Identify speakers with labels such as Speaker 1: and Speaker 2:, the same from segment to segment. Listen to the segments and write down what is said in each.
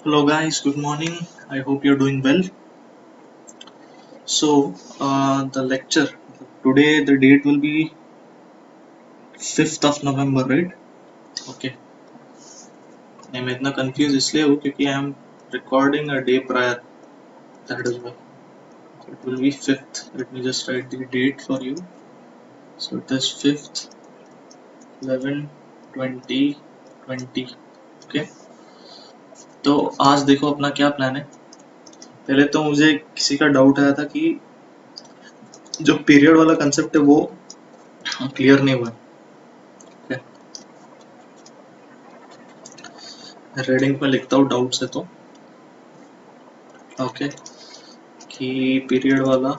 Speaker 1: Hello guys, good morning. I hope you're doing well. The lecture today, the date will be 5th of November, right? Okay. मैं इतना confused इसलिए हूँ क्योंकि I am recording a day prior. That is why. So it will be 5th. Let me just write the date for you. So it is 5th, 11, 20, 20. Okay. तो आज देखो अपना क्या प्लान है. पहले तो मुझे किसी का डाउट आया था कि जो पीरियड वाला कंसेप्ट है वो क्लियर नहीं हुआ. रीडिंग में लिखता हूँ डाउट्स है तो ओके कि पीरियड वाला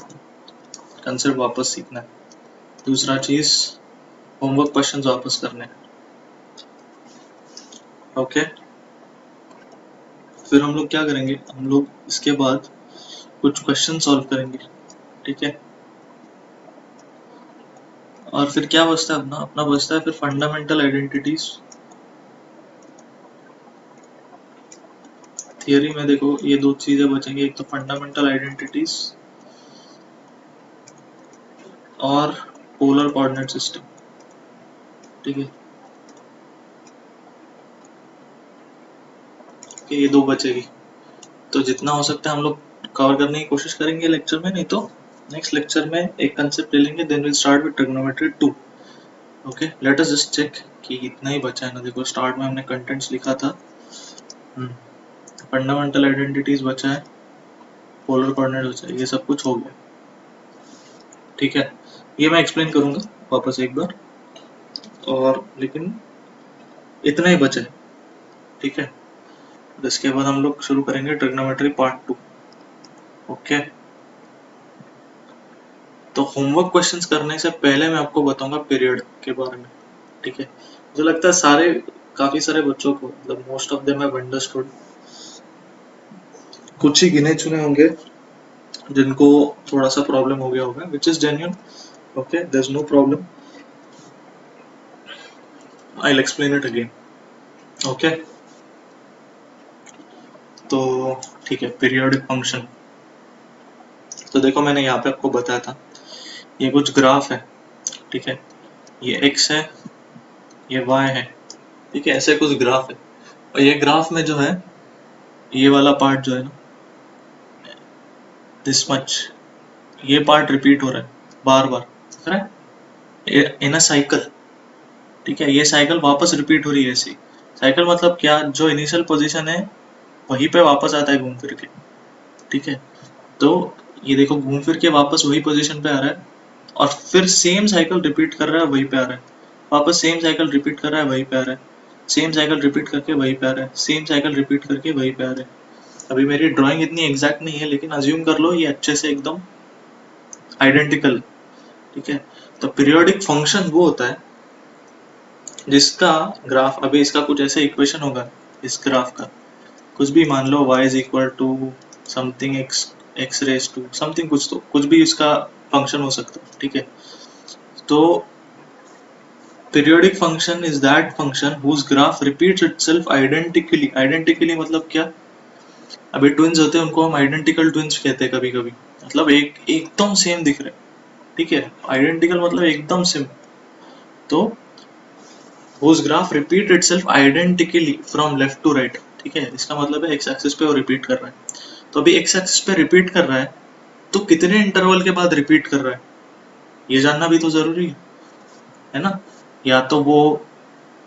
Speaker 1: कंसेप्ट वापस सीखना है. दूसरा चीज होमवर्क क्वेश्चंस वापस करने हैं. ओके. फिर हम लोग क्या करेंगे, हम लोग इसके बाद कुछ क्वेश्चन सॉल्व करेंगे. ठीक है. और फिर क्या बचता है अपना अपना बचता है फिर फंडामेंटल आइडेंटिटीज. थियरी में देखो ये दो चीजें बचेंगी, एक तो फंडामेंटल आइडेंटिटीज और पोलर कोऑर्डिनेट सिस्टम. ठीक है कि ये दो बचेगी. तो जितना हो सकता है हम लोग कवर करने की कोशिश करेंगे लेक्चर में, नहीं तो नेक्स्ट लेक्चर में एक कंसेप्ट ले लेंगे. Then will start with trigonometry 2. Okay, let us just check कि इतना ही बचा है ना. देखो स्टार्ट में हमने कंटेंट्स लिखा था, फंडामेंटल आइडेंटिटीज बचा है, पोलर कोऑर्डिनेट बचा है, ये सब कुछ हो गया. ठीक है, ये मैं एक्सप्लेन करूंगा वापस एक बार, और लेकिन इतना ही बचा है. ठीक है, इसके बाद हम लोग शुरू करेंगे ट्रिग्नोमेट्री पार्ट 2. ओके. तो होमवर्क क्वेश्चंस करने से पहले मैं आपको बताऊंगा पीरियड के बारे में. ठीक है, मुझे लगता है काफी सारे बच्चों को, मतलब most of them have understood. कुछ ही गिने चुने होंगे जिनको थोड़ा सा प्रॉब्लम हो गया होगा, which is genuine. Okay, there is no problem, I will explain it again. Okay. तो ठीक है, पीरियोडिक फंक्शन. तो देखो मैंने यहाँ पे आपको बताया था, ये कुछ ग्राफ है. ठीक है, ये x है, ये y है. ठीक है, ऐसे कुछ ग्राफ है. और ये ग्राफ में जो है, ये वाला पार्ट जो है ना, दिस मच, ये पार्ट रिपीट हो रहा है बार बार. दिख रहा है इन अ साइकिल. ठीक है, ये साइकिल वापस रिपीट हो रही है ऐसी. साइकिल मतलब क्या, जो इनिशियल पोजीशन है वहीं पे वापस आता है घूम फिर के. ठीक है, तो ये देखो घूम फिर के वापस वही पोजीशन पे आ रहा है, और फिर सेम साइकिल रिपीट कर रहा है, वहीं पे आ रहा है. वापस सेम साइकिल रिपीट कर रहा है, वहीं पे आ रहा है. सेम साइकिल रिपीट करके वहीं पे आ रहा है, सेम साइकिल रिपीट करके वहीं पे आ रहा है. अभी मेरी ड्राइंग इतनी एग्जैक्ट नहीं है, लेकिन अज्यूम कर लो ये अच्छे से एकदम आइडेंटिकल. ठीक है, तो पीरियोडिक फंक्शन वो होता है जिसका ग्राफ, अभी इसका कुछ ऐसे इक्वेशन होगा इस ग्राफ का, कुछ भी मान लो y is equal to something x raise to something, कुछ तो कुछ भी इसका फंक्शन हो सकता है. ठीक है, तो periodic function is that function whose graph repeats itself identically. Identically मतलब क्या, अभी ट्विंस होते हैं उनको हम आइडेंटिकल ट्विंस कहते हैं कभी कभी, मतलब एकदम सेम दिख रहे. ठीक है, आइडेंटिकल मतलब एकदम सेम. तो whose graph repeat itself identically from left to right. ठीक है, इसका मतलब है x एक्सिस पे वो रिपीट कर रहा है. तो अभी x एक्सिस पे रिपीट कर रहा है, तो कितने इंटरवल के बाद रिपीट कर रहा है ये जानना भी तो जरूरी है ना. या तो वो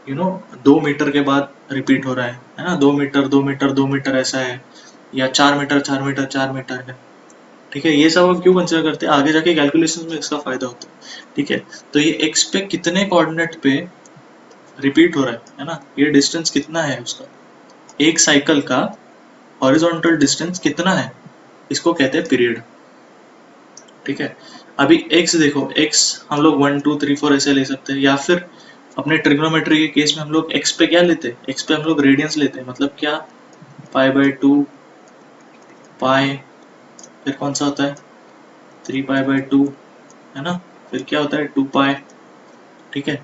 Speaker 1: 2 मीटर के बाद रिपीट हो रहा है ना, 2 मीटर 2 मीटर 2 मीटर ऐसा है, या 4 मीटर 4 मीटर 4 मीटर है. ठीक है, ये सब हम क्यों कंसिडर करते हैं, आगे जाके कैलकुलेशन में इसका फायदा होता है. ठीक है, तो ये x पे कितने कोऑर्डिनेट पे रिपीट हो रहा है ना, ये डिस्टेंस कितना है उसका, एक साइकिल का हॉरिजॉन्टल डिस्टेंस कितना है, इसको कहते हैं पीरियड. ठीक है, अभी x देखो, x हम लोग 1 2 3 4 ऐसे ले सकते हैं, या फिर अपने ट्रिग्नोमेट्री के केस में हम लोग x पे क्या लेते हैं, x पे हम लोग रेडियंस लेते हैं. मतलब क्या, π/2 पाई, फिर कौन सा होता है 3π/2 है ना, फिर क्या होता है 2π. ठीक है,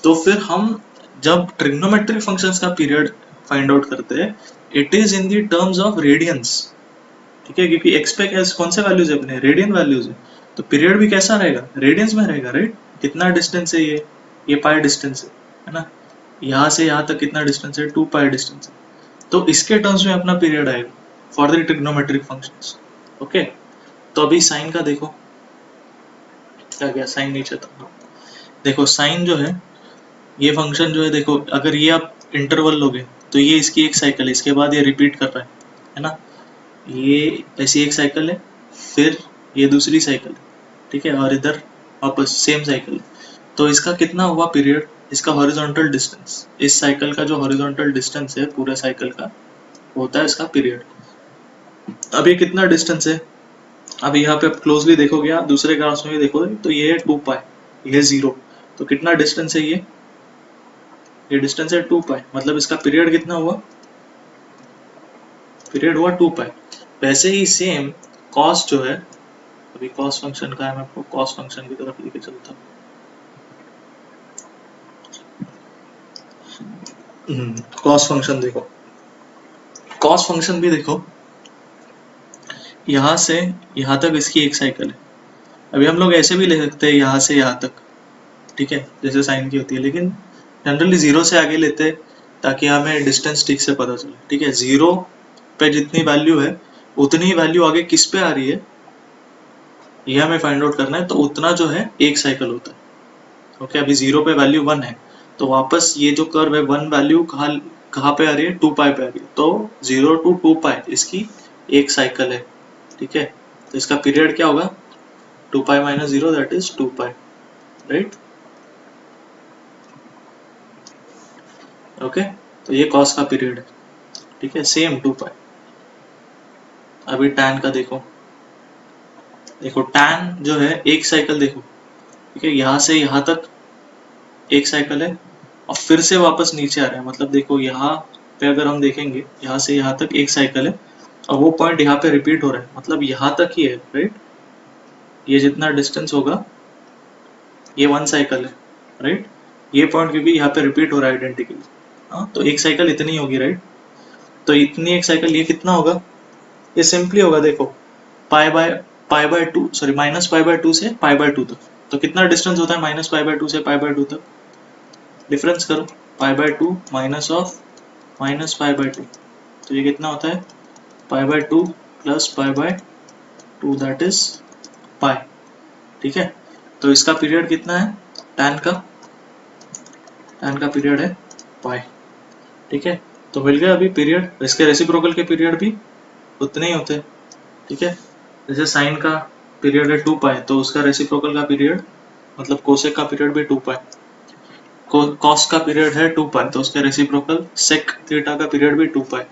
Speaker 1: तो फिर हम जब ट्रिग्नोमेट्री फंक्शंस का पीरियड फाइंड आउट करते हैं, it is in the terms of radians, ठीक है, क्योंकि एक्स पे कौन से वैल्यूज है अपने, रेडियन वैल्यूज है, तो पीरियड भी कैसा रहेगा, रेडियंस में रहेगा, राइट। कितना डिस्टेंस है ये पाई डिस्टेंस है ना, यहाँ से यहाँ तक कितना डिस्टेंस है, 2 पाई डिस्टेंस है, तो इसके टर्म्स में अपना पीरियड आएगा for the trigonometric functions. Okay, तो अभी साइन का देखो क्या गया, साइन नीचे था, देखो साइन जो है, ये फंक्शन जो है, देखो अगर ये आप इंटरवल लोगे तो ये इसकी एक साइकिल है, इसके बाद ये रिपीट कर रहा है ना, ये ऐसी एक साइकिल है, फिर ये दूसरी साइकिल है, ठीक है, और इधर वापस सेम साइकिल है, तो इसका कितना हुआ पीरियड, इसका हॉरिजॉन्टल डिस्टेंस, इस साइकिल का जो हॉरिजॉन्टल डिस्टेंस है पूरे साइकिल का होता है इसका पीरियड। अब ये कितना डिस्टेंस है, अब यहाँ पे आप क्लोजली देखोगे, आप दूसरे ग्राफ्स में भी देखोगे तो ये है 2 पाई, ये 0, तो कितना डिस्टेंस है ये डिस्टेंस है 2 पाई, मतलब इसका पीरियड कितना हुआ, पीरियड हुआ 2 पाई। वैसे ही सेम कॉस जो है, अभी कॉस फंक्शन का है, मैं आपको कॉस फंक्शन की तरफ लेके चलता हूँ। कॉस फंक्शन देखो, कॉस फंक्शन भी देखो, यहाँ से यहाँ तक इसकी एक साइकिल है, अभी हम लोग ऐसे भी ले सकते हैं यहाँ से यहाँ तक, ठीक है, जैसे साइन की होती है, लेकिन जनरली 0 से आगे लेते हैं ताकि हमें डिस्टेंस ठीक से पता चले, ठीक है, 0 पे जितनी वैल्यू है उतनी ही वैल्यू आगे किस पे आ रही है ये हमें फाइंड आउट करना है, तो उतना जो है एक साइकिल होता है। ओके, अभी 0 पे वैल्यू 1 है, तो वापस ये जो कर्व है 1 वैल्यू कहाँ पे आ रही है, 2 पाई पे आ रही है, तो 0 to 2 पाई इसकी एक साइकिल है, ठीक है, तो इसका पीरियड क्या होगा, 2 pi minus 0 that is 2 pi, right. Okay, तो ये कॉस का पीरियड है, ठीक है, सेम 2 पाई। अभी टैन का देखो, देखो टैन जो है एक साइकिल देखो, ठीक है, यहाँ से यहाँ तक एक साइकिल है और फिर से वापस नीचे आ रहा है, मतलब देखो यहाँ पे अगर हम देखेंगे यहाँ से यहाँ तक एक साइकिल है और वो पॉइंट यहाँ पे रिपीट हो रहा है, मतलब यहाँ तक ही है, राइट, ये जितना डिस्टेंस होगा ये 1 साइकिल है, राइट, ये पॉइंट क्योंकि यहाँ पे रिपीट हो रहा है आइडेंटिकली, हाँ, तो एक साइकिल इतनी होगी, राइट, तो इतनी एक साइकिल ये कितना होगा, ये सिंपली होगा, देखो पाई by 2, sorry minus pi by 2 से पाई बाय 2 तक, तो कितना डिस्टेंस होता है माइनस पाई बाय 2 से पाई बाय 2 तक, डिफरेंस करो, पाई by 2 minus of minus pi by 2, तो ये कितना होता है, पाई by 2 plus pi by 2 that is pi, ठीक है, तो इसका पीरियड कितना है, टैन का पीरियड है पाई, ठीक है, तो मिल गया अभी पीरियड, इसके रेसिप्रोकल के पीरियड भी उतने ही होते हैं, ठीक है, जैसे साइन का पीरियड है 2 पाई, तो उसका रेसिप्रोकल का पीरियड मतलब कोसेक का पीरियड भी 2 पाई, कॉस का पीरियड है 2 पाई, तो उसके रेसिप्रोकल सेक थीटा का पीरियड भी 2 पाई,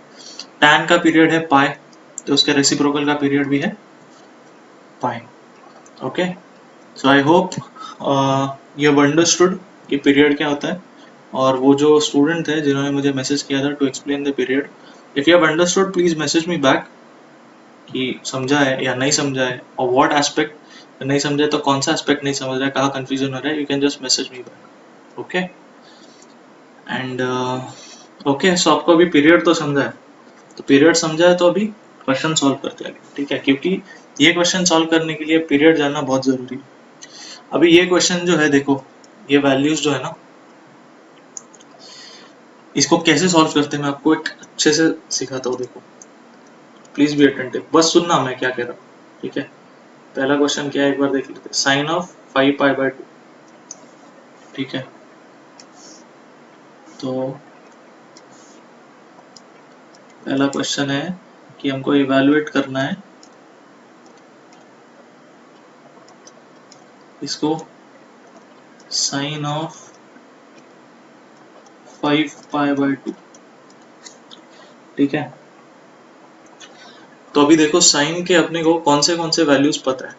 Speaker 1: टैन का पीरियड है पाई, तो उसके रेसिप्रोकल का पीरियड भी है pi. Okay, so I hope you have understood कि पीरियड क्या होता है, और वो जो स्टूडेंट है जिन्होंने मुझे मैसेज किया था to explain the period, if you have understood please message me back कि समझा है या नहीं समझा है, और व्हाट एस्पेक्ट नहीं समझा है, तो कौन सा एस्पेक्ट नहीं समझ रहा है, कहाँ कंफ्यूजन हो रहा है, you can just message me back. Okay, and okay, so आपको अभी पीरियड तो समझा है, तो पीरियड समझा है तो अभी क्वेश्चन सॉल्व करते हैं, ठीक है, क्योंकि ये क्वेश्चन सॉल्व करने के लिए पीरियड जानना बहुत जरूरी है। अभी ये क्वेश्चन जो है देखो, ये वैल्यूज जो है ना, इसको कैसे सॉल्व करते हैं मैं आपको एक अच्छे से सिखाता हूँ, देखो प्लीज बी अटेंटिव, बस सुनना मैं क्या कह रहा हूँ, ठीक है। पहला क्वेश्चन क्या है एक बार देख लेते हैं, साइन ऑफ 5 पाई बाय 2, ठीक है, तो पहला क्वेश्चन है कि हमको इवैल्यूएट करना है इसको साइन ऑफ 5 पाई बाय 2, ठीक है, तो अभी देखो साइन के अपने को कौन से वैल्यूज पता है,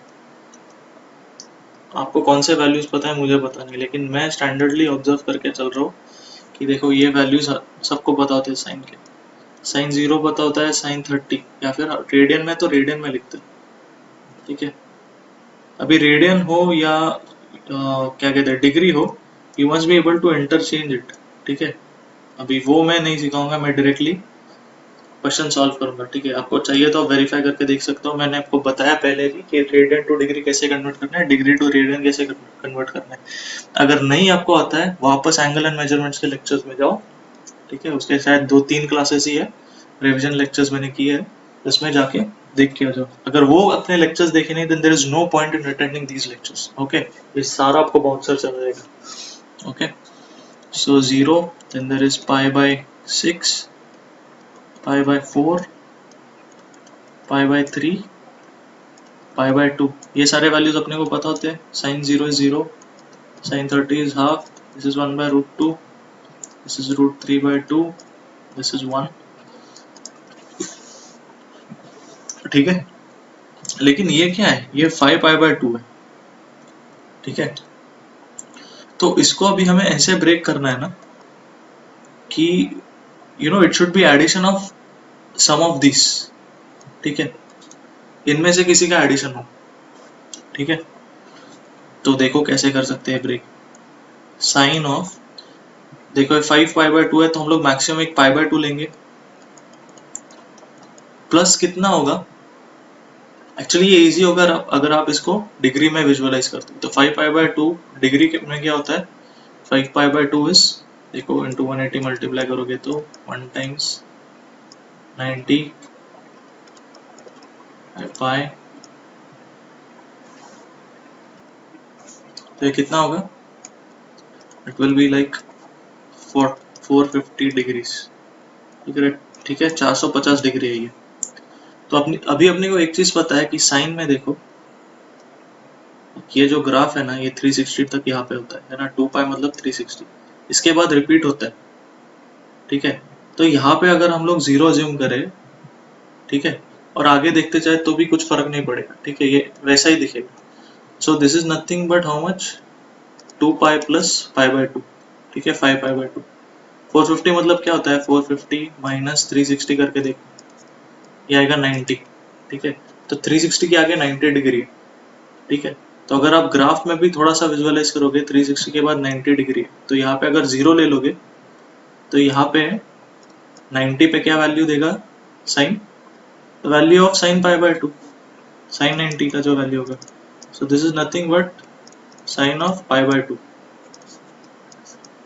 Speaker 1: आपको कौन से वैल्यूज पता है मुझे पता नहीं, लेकिन मैं स्टैंडर्डली ऑब्जर्व करके चल रहा हूँ कि देखो ये वैल्यूज सबको पता होते हैं साइन के, साइन 0 पता होता है, साइन 30, या फिर रेडियन में तो रेडियन में लिखते हैं, ठीक है, अभी रेडियन हो या क्या कहते हैं डिग्री हो, you must be able to interchange it, ठीक है, अभी वो मैं नहीं सिखाऊंगा, मैं डायरेक्टली क्वेश्चन सॉल्व करूंगा। ठीक है, आपको चाहिए तो वेरीफाई करके देख सकते हो, मैंने आपको बताया पहले भी कि रेडियन टू डिग्री कैसे कन्वर्ट करना है, डिग्री टू रेडियन कैसे कन्वर्ट करना है। अगर नहीं आपको आता है, वापस एंगल एंड मेजरमेंट्स के लेक्चर्स में जाओ। ठीक है, उसके शायद 2-3 क्लासेस ही है, रिविजन लेक्चर्स मैंने किए हैं, उसमें जाके देख के आ जाओ। अगर वो अपने लेक्चर्स देखे नहीं, then there is no point in attending these lectures. Okay, ये सारा आपको बाउंसर चल जाएगा। Okay, so 0, then there is pi by 6, pi by 4, pi by 3, pi by 2। ये सारे वैल्यूज अपने को पता होते हैं। Sine 0 is 0, sine 30 is half, this is 1 by root 2, this is root 3 by 2, this is 1। ठीक है, लेकिन ये क्या है, ये 5 पाई बाय 2 है। ठीक है, तो इसको अभी हमें ऐसे ब्रेक करना है ना कि it should be addition of some of this. ठीक है, इनमें से किसी का एडिशन हो। ठीक है, तो देखो कैसे कर सकते हैं ब्रेक। साइन ऑफ, देखो 5 पाई बाय 2 है, तो हम लोग मैक्सिमम एक पाई बाय 2 लेंगे, प्लस कितना होगा। एक्चुअली ये इजी होगा अगर आप इसको डिग्री में विजुअलाइज करते हो। तो 5 पाई बाय 2 डिग्री में क्या होता है, 5 पाई बाय 2 इज, देखो इंटू 180 मल्टीप्लाई करोगे तो 1 टाइम्स 90 पाई, तो ये कितना होगा, it will be like 450 degrees. ठीक है, ठीक है, 450 डिग्री है ये। तो अभी अपने को एक चीज पता है कि साइन में देखो, ये जो ग्राफ है ना, ये 360 तक यहाँ पे होता है ना, 2 पाई मतलब 360, इसके बाद रिपीट होता है। ठीक है, तो यहाँ पे अगर हम लोग 0 अज्यूम करें, ठीक है, और आगे देखते जाए तो भी कुछ फर्क नहीं पड़ेगा। ठीक है, ये वैसा ही दिखेगा। सो this is nothing but how much, 2 pi plus pi by 2। ठीक है, 5 पाई बाय 2। 450 मतलब क्या होता है, 450 माइनस 360 करके देखो, ये आएगा 90। ठीक है, तो 360 के आगे 90 डिग्री है। ठीक है, तो अगर आप ग्राफ में भी थोड़ा सा विजुअलाइज करोगे, 360 के बाद 90 डिग्री है, तो यहाँ पे अगर 0 ले लोगे तो यहाँ पे 90 पे क्या वैल्यू देगा sine, value of sine pi by 2, sine 90 का जो वैल्यू होगा। So this is nothing but sine of pi by 2।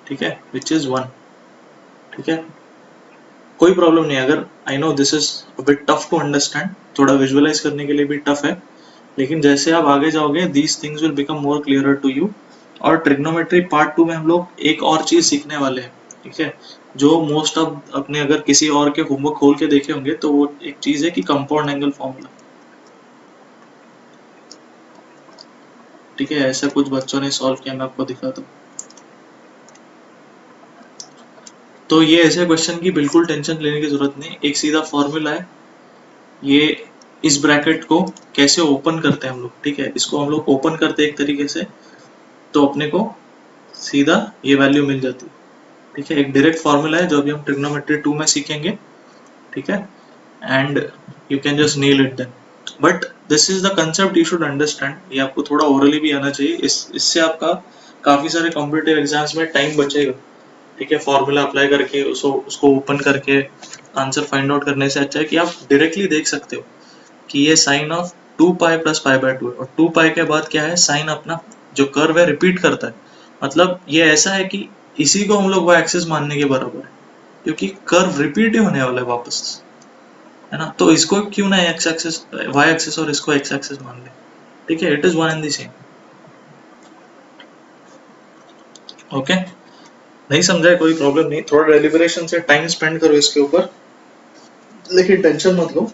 Speaker 1: ठीक है, विच इज 1। ठीक है, कोई प्रॉब्लम नहीं। अगर I know this is a bit tough to understand, थोड़ा विजुअलाइज करने के लिए भी टफ है, लेकिन जैसे आप आगे जाओगे these things will become more clearer to you. और ट्रिग्नोमेट्री पार्ट 2 में हम लोग एक और चीज सीखने वाले हैं। ठीक है, जो मोस्ट ऑफ अपने अगर किसी और के होमवर्क खोल के देखे होंगे तो वो एक चीज है कि कंपाउंड एंगल फॉर्मूला। ठीक है, ऐसा कुछ बच्चों ने सॉल्व किया, मैं आपको दिखाता हूँ। तो ये ऐसे क्वेश्चन की बिल्कुल टेंशन लेने की जरूरत नहीं, एक सीधा फॉर्मूला है। ये इस ब्रैकेट को कैसे ओपन करते हैं हम लोग। ठीक है, इसको हम लोग ओपन करते हैं एक तरीके से, तो अपने को सीधा ये वैल्यू मिल जाती है। ठीक है, एक डायरेक्ट फॉर्मूला है जो अभी हम ट्रिग्नोमेट्री 2 में सीखेंगे। ठीक है, and you can just nail it then, but this is the concept you should understand. ये आपको थोड़ा ओरली भी आना चाहिए, इससे आपका काफी सारे कॉम्पिटिटिव एग्जाम्स में टाइम बचेगा। ठीक है, फॉर्मूला अप्लाई करके उसको ओपन करके आंसर फाइंड आउट करने से अच्छा है कि आप डायरेक्टली देख सकते हो कि ये sine of 2 pi plus pi by 2 है, और 2 पाई के बाद क्या है, साइन अपना जो कर्व है रिपीट करता है। मतलब ये ऐसा है कि इसी को हम लोग वाई एक्सिस मानने के बराबर है, क्योंकि कर्व रिपीट ही होने वाला है वापस, है ना। तो इसको क्यों ना एक्स एक्सिस वाई एक्सिस और इसको एक्स एक्सिस मान ले। ठीक है, it is one and the same. Okay, नहीं समझा है कोई प्रॉब्लम नहीं, थोड़ा डेलिब्रेशन से टाइम स्पेंड करो इसके ऊपर, लेकिन टेंशन मत लो।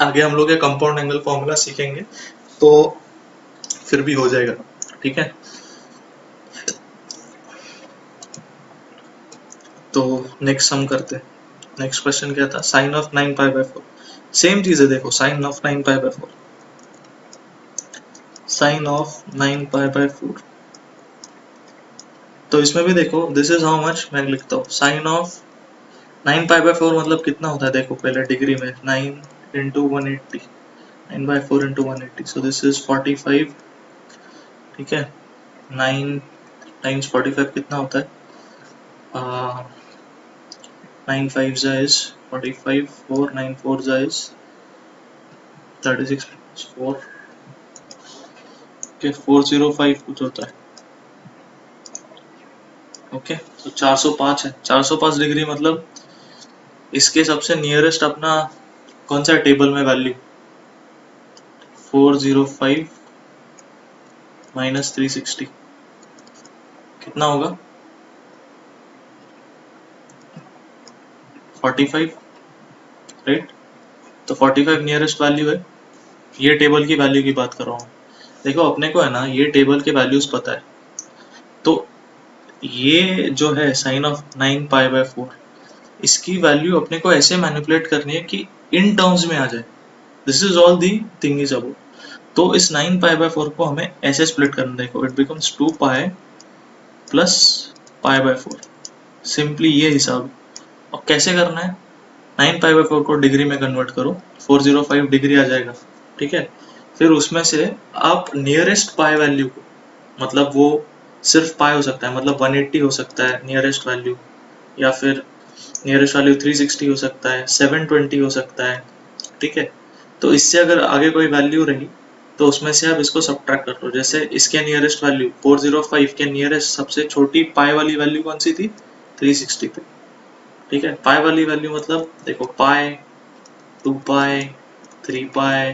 Speaker 1: आगे हम लोग कंपाउंड एंगल फॉर्मूला सीखेंगे तो फिर भी हो जाएगा। ठीक है, तो नेक्स्ट हम करते हैं। नेक्स्ट क्वेश्चन क्या था, sine of 9 pi by 4। Same चीज है, देखो sine of 9 pi by 4, sine of 9 pi by 4। तो इसमें भी देखो दिस इज हाउ मच, मैं लिखता हूँ साइन ऑफ 9 पाई बाय 4 मतलब कितना होता है, देखो पहले डिग्री में 9 into 180, 9 by 4 into 180, so this is 45। ठीक है, 9 टाइम्स 45 कितना होता है, 9 5 is 45, 4 9 4 is 36 plus 4 के 405 कुछ होता है। ओके तो 405 है, 405 डिग्री मतलब इसके सबसे नियरेस्ट अपना कौन सा टेबल में वैल्यू 405 माइनस 360 कितना होगा 45 राइट। तो 45 नियरेस्ट वैल्यू है, ये टेबल की वैल्यू की बात कर रहा हूँ। देखो अपने को है ना ये टेबल के वैल्यूज पता है, तो ये जो है साइन ऑफ 9 पाई बाय 4 इसकी वैल्यू अपने को ऐसे मैनिपुलेट करनी है कि इन टर्म्स में आ जाए। This is all the thing is about. तो इस 9 पाई बाय 4 को हमें ऐसे स्प्लिट करना, देखो it becomes 2 pi plus pi by 4, simply ये हिसाब। और कैसे करना है 9 पाई बाय 4 को डिग्री में कन्वर्ट करो, 405 डिग्री आ जाएगा, ठीक है। फिर उसमें से आप नियरेस्ट पाई वैल्यू को, मतलब वो सिर्फ पाई हो सकता है, मतलब 180 हो सकता है नियरेस्ट वैल्यू, या फिर नियरेस्ट वैल्यू 360 हो सकता है, 720 हो सकता है, ठीक है। तो इससे अगर आगे कोई वैल्यू रही तो उसमें से आप इसको सब्ट्रैक्ट कर लो। जैसे इसके नियरेस्ट वैल्यू 405 के नियरेस्ट सबसे छोटी पाई वाली वैल्यू कौन सी थी 360 पे, ठीक है। पाई वाली वैल्यू मतलब देखो पाई, 2 पाई, 3 पाई,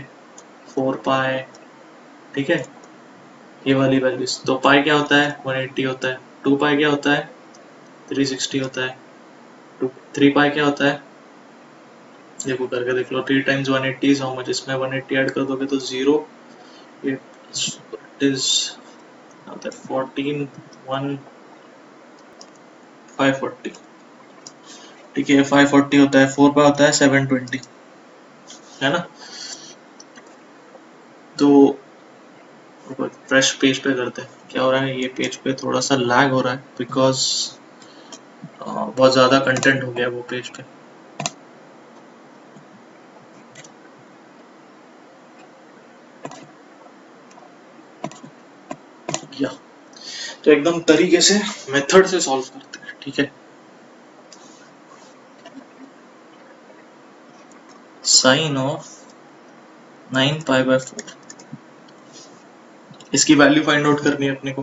Speaker 1: 4 पाई, ठीक है, ये वाली वैल्यूज। तो पाई क्या होता है 180 होता है, 2 पाई क्या होता है 360 होता है, 3 पाई क्या होता है, देखो करके देख लो, 3 टाइम्स 180 इज हाउ मच, इसमें 180 ऐड कर दोगे तो 0, इट इज 14 1 540, ठीक है 540 होता है, 4 पाई होता है 720, है ना। तो फ्रेश पेज पे करते हैं, क्या हो रहा है ये पेज पे थोड़ा सा लैग हो रहा है बिकॉज बहुत ज़्यादा कंटेंट हो गया वो पेज पे। या तो एकदम तरीके से मेथड से सॉल्व करते हैं, ठीक है। साइन ऑफ 9 पाई बाय 4 इसकी वैल्यू फाइंड आउट करनी है अपने को,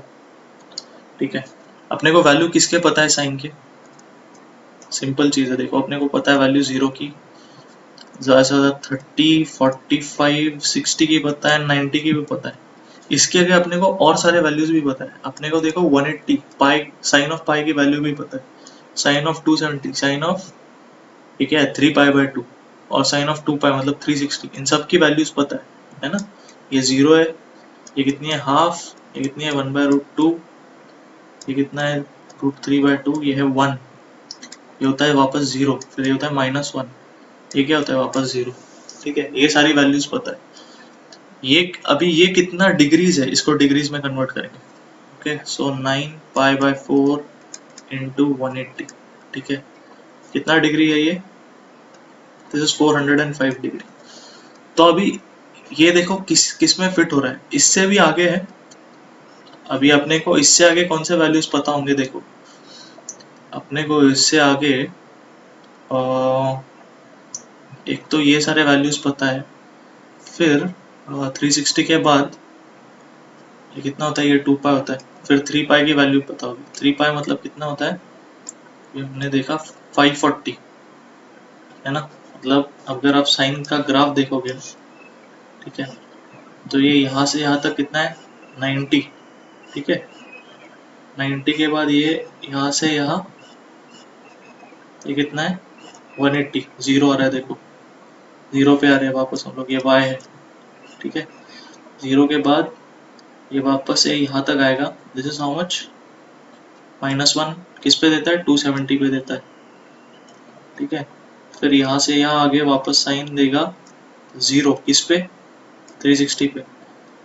Speaker 1: ठीक है। अपने को वैल्यू किसके पता है साइन के, सिंपल चीज है, देखो अपने को पता है वैल्यू 0 की, ज़्यादा से ज़्यादा 30 45 60 की पता है, 90 की भी पता है। इसके आगे अपने को और सारे वैल्यूज भी पता है। अपने को देखो 180 पाई, साइन ऑफ पाई की वैल्यू भी पता है, साइन ऑफ 270, साइन ऑफ ठीक है 3 पाई बाय 2, और साइन ऑफ 2 पाई मतलब 360, इन सब की वैल्यूज पता है ना। ये 0 है, ये कितनी है हाफ, ये कितनी है 1/√2, ये कितना है √3/2, ये है 1, ये होता है वापस 0, फिर ये होता है -1, ये क्या होता है वापस 0, ठीक है। ये सारी वैल्यूज पता है। ये अभी ये कितना डिग्रीज है, इसको डिग्रीज में कन्वर्ट करेंगे, okay. So 9 pi by 4 into 180, ठीक है। कितना डिग्री है ये, दिस इज 405 डिग्री। तो अभी ये देखो किस किस में फिट हो रहा है, इससे भी आगे है। अभी अपने को इससे आगे कौन से वैल्यूज पता होंगे, देखो अपने को इससे आगे एक तो ये सारे वैल्यूज पता है, फिर 360 के बाद ये कितना होता है, ये 2 पाई होता है, फिर 3 पाई की वैल्यू पता होगी, 3 पाई मतलब कितना होता है, ये हमने देखा 540, है ना। मतलब अगर आप साइन का ग्राफ देखोगे, ठीक है, तो ये यहाँ से यहाँ तक कितना है 90, ठीक है। 90 के बाद ये यहाँ से यहाँ ये कितना है 180, जीरो आ रहा है, देखो जीरो पे आ रहे हैं वापस हम लोग, ये y है, ठीक है। जीरो के बाद ये वापस से यहाँ तक आएगा, दिस इज हाउ मच -1, किस पे देता है 270 पे देता है, ठीक है। फिर यहाँ से यहाँ आगे वापस साइन देगा 0, किस पे 360 पे,